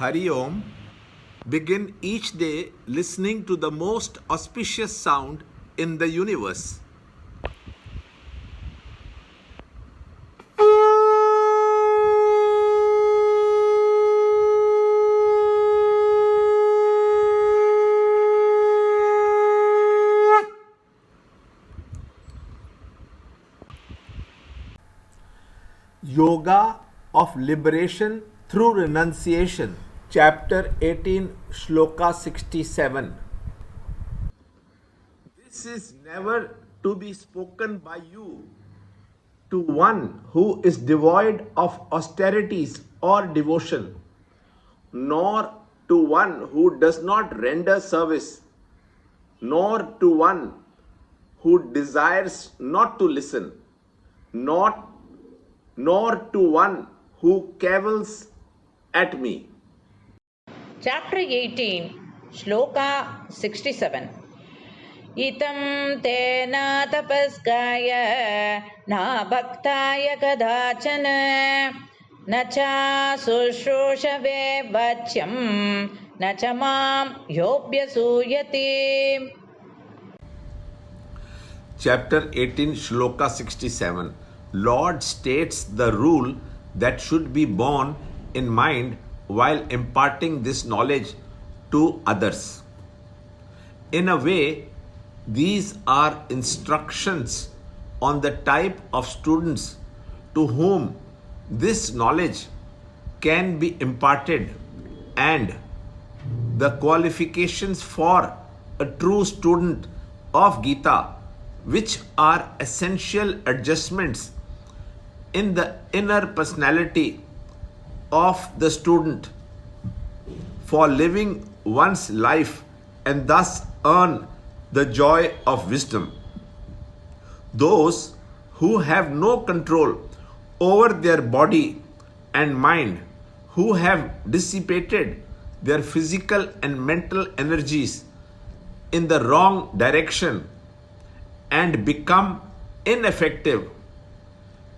Hari Om, begin each day listening to the most auspicious sound in the universe. Yoga of Liberation through Renunciation, Chapter 18, Shloka 67. This is never to be spoken by you to one who is devoid of austerities or devotion, nor to one who does not render service, nor to one who desires not to listen, nor to one who cavils at me. Chapter 18, Shloka 67. Itam te na tapaskaya na bhaktaya kadachana na cha sushrusave vachyam na cha mam yobhyasuyati. Chapter 18, Shloka 67. Lord states the rule that should be borne in mind while imparting this knowledge to others. In a way, these are instructions on the type of students to whom this knowledge can be imparted and the qualifications for a true student of Gita, which are essential adjustments in the inner personality of the student for living one's life and thus earn the joy of wisdom. Those who have no control over their body and mind, who have dissipated their physical and mental energies in the wrong direction and become ineffective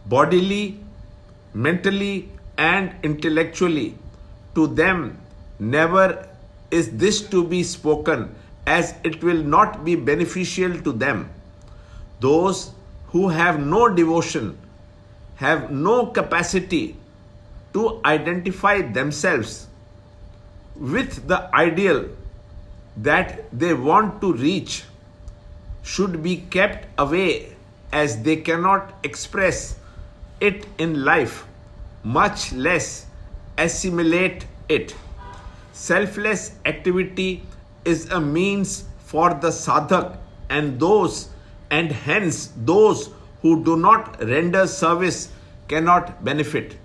bodily, mentally, and intellectually, to them never is this to be spoken, as it will not be beneficial to them. Those who have no devotion have no capacity to identify themselves with the ideal that they want to reach should be kept away, as they cannot express it in life, much less assimilate it. Selfless activity is a means for the sadhak, and hence those who do not render service cannot benefit.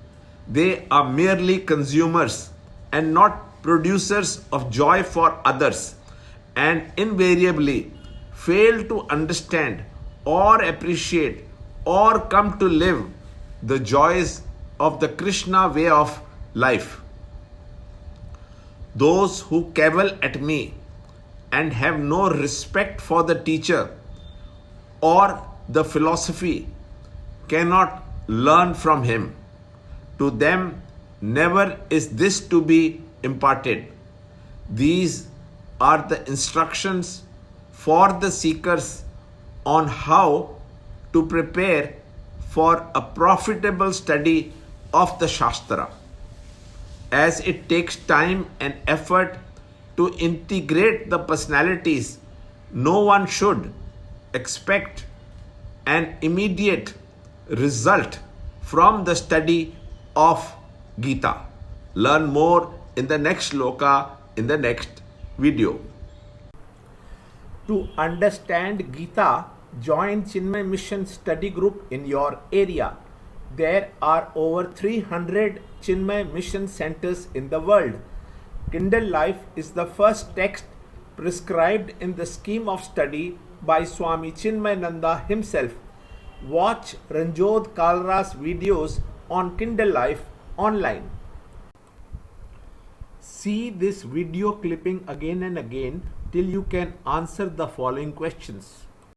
They are merely consumers and not producers of joy for others, and invariably fail to understand or appreciate or come to live the joys of the Krishna way of life. Those who cavil at me and have no respect for the teacher or the philosophy cannot learn from him. To them never is this to be imparted. These are the instructions for the seekers on how to prepare for a profitable study of the Shastra. As it takes time and effort to integrate the personalities, no one should expect an immediate result from the study of Gita. Learn more in the next shloka in the next video. To understand Gita, join Chinmaya Mission study group in your area. There are over 300 Chinmaya Mission centers in the world. Kindle Life is the first text prescribed in the scheme of study by Swami Chinmayananda himself. Watch Ranjod Kalra's videos on Kindle Life online. See this video clipping again and again till you can answer the following questions.